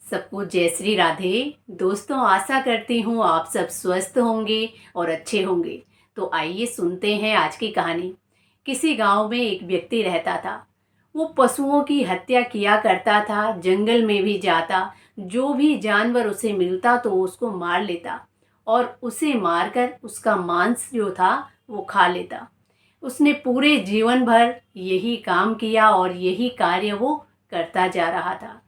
सबको जय श्री राधे। दोस्तों, आशा करती हूँ आप सब स्वस्थ होंगे और अच्छे होंगे। तो आइए सुनते हैं आज की कहानी। किसी गांव में एक व्यक्ति रहता था। वो पशुओं की हत्या किया करता था, जंगल में भी जाता, जो भी जानवर उसे मिलता तो उसको मार लेता और उसे मारकर उसका मांस जो था वो खा लेता। उसने पूरे जीवन भर यही काम किया और यही कार्य वो करता जा रहा था।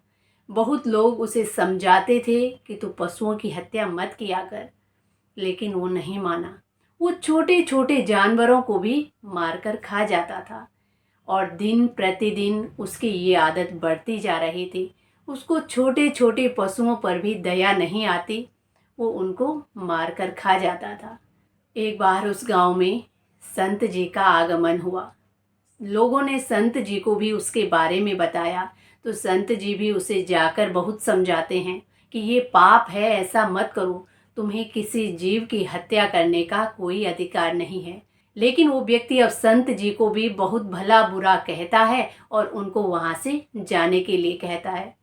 बहुत लोग उसे समझाते थे कि तू पशुओं की हत्या मत किया कर, लेकिन वो नहीं माना। वो छोटे छोटे जानवरों को भी मारकर खा जाता था और दिन प्रतिदिन उसकी ये आदत बढ़ती जा रही थी। उसको छोटे छोटे पशुओं पर भी दया नहीं आती, वो उनको मारकर खा जाता था। एक बार उस गांव में संत जी का आगमन हुआ। लोगों ने संत जी को भी उसके बारे में बताया, तो संत जी भी उसे जाकर बहुत समझाते हैं कि ये पाप है, ऐसा मत करो, तुम्हें किसी जीव की हत्या करने का कोई अधिकार नहीं है। लेकिन वो व्यक्ति अब संत जी को भी बहुत भला बुरा कहता है और उनको वहाँ से जाने के लिए कहता है।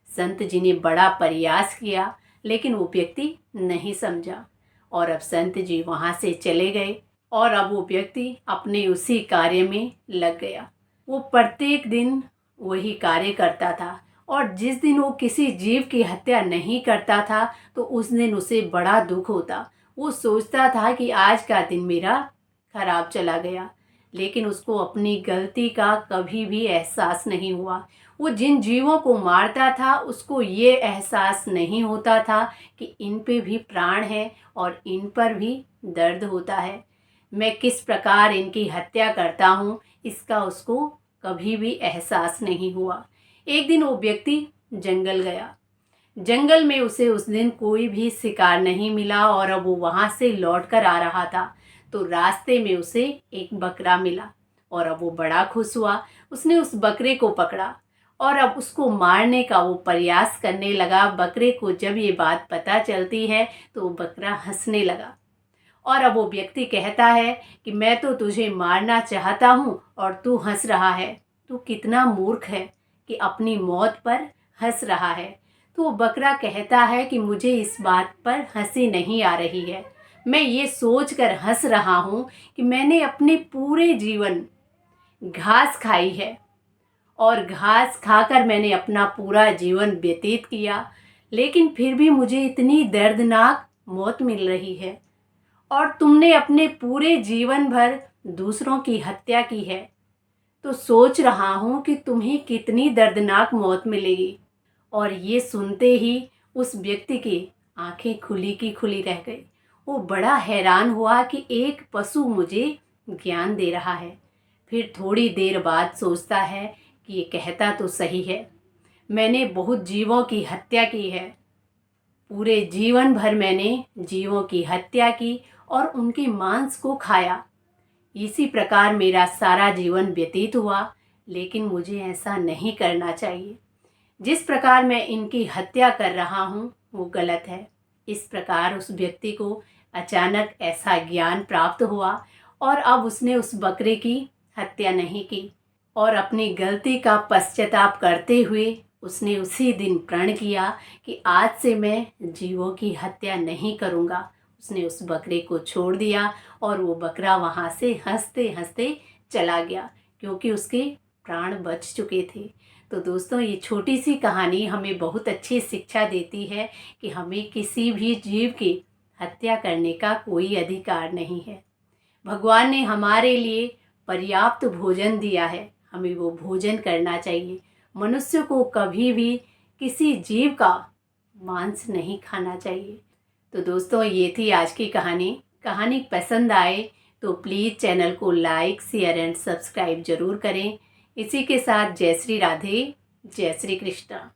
संत जी ने बड़ा प्रयास किया, लेकिन वो व्यक्ति नहीं समझा और अब संत जी वहाँ से चले गए और अब वो व्यक्ति अपने उसी कार्य में लग गया। वो प्रत्येक दिन वही कार्य करता था और जिस दिन वो किसी जीव की हत्या नहीं करता था तो उस दिन उसे बड़ा दुख होता। वो सोचता था कि आज का दिन मेरा खराब चला गया, लेकिन उसको अपनी गलती का कभी भी एहसास नहीं हुआ। वो जिन जीवों को मारता था उसको ये एहसास नहीं होता था कि इन पे भी प्राण है और इन पर भी दर्द होता है। मैं किस प्रकार इनकी हत्या करता हूँ, इसका उसको कभी भी एहसास नहीं हुआ। एक दिन वो व्यक्ति जंगल गया। जंगल में उसे उस दिन कोई भी शिकार नहीं मिला और अब वो वहाँ से लौट कर आ रहा था तो रास्ते में उसे एक बकरा मिला और अब वो बड़ा खुश हुआ। उसने उस बकरे को पकड़ा और अब उसको मारने का वो प्रयास करने लगा। बकरे को जब ये बात पता चलती है तो वो बकरा हंसने लगा और अब वो व्यक्ति कहता है कि मैं तो तुझे मारना चाहता हूँ और तू हंस रहा है। तू कितना मूर्ख है कि अपनी मौत पर हंस रहा है। तो वो बकरा कहता है कि मुझे इस बात पर हंसी नहीं आ रही है। मैं ये सोच कर हंस रहा हूँ कि मैंने अपने पूरे जीवन घास खाई है और घास खाकर मैंने अपना पूरा जीवन व्यतीत किया, लेकिन फिर भी मुझे इतनी दर्दनाक मौत मिल रही है और तुमने अपने पूरे जीवन भर दूसरों की हत्या की है, तो सोच रहा हूँ कि तुम्हें कितनी दर्दनाक मौत मिलेगी। और ये सुनते ही उस व्यक्ति की आंखें खुली की खुली रह गई। वो बड़ा हैरान हुआ कि एक पशु मुझे ज्ञान दे रहा है। फिर थोड़ी देर बाद सोचता है कि ये कहता तो सही है, मैंने बहुत जीवों की हत्या की है। पूरे जीवन भर मैंने जीवों की हत्या की और उनके मांस को खाया। इसी प्रकार मेरा सारा जीवन व्यतीत हुआ, लेकिन मुझे ऐसा नहीं करना चाहिए। जिस प्रकार मैं इनकी हत्या कर रहा हूँ वो गलत है। इस प्रकार उस व्यक्ति को अचानक ऐसा ज्ञान प्राप्त हुआ और अब उसने उस बकरे की हत्या नहीं की और अपनी गलती का पश्चाताप करते हुए उसने उसी दिन प्रण किया कि आज से मैं जीवों की हत्या नहीं करूँगा। उसने उस बकरे को छोड़ दिया और वो बकरा वहाँ से हंसते हंसते चला गया, क्योंकि उसके प्राण बच चुके थे। तो दोस्तों, ये छोटी सी कहानी हमें बहुत अच्छी शिक्षा देती है कि हमें किसी भी जीव की हत्या करने का कोई अधिकार नहीं है। भगवान ने हमारे लिए पर्याप्त भोजन दिया है, हमें वो भोजन करना चाहिए। मनुष्य को कभी भी किसी जीव का मांस नहीं खाना चाहिए। तो दोस्तों, ये थी आज की कहानी। कहानी पसंद आए तो प्लीज़ चैनल को लाइक, शेयर एंड सब्सक्राइब जरूर करें। इसी के साथ जय श्री राधे, जय श्री कृष्णा।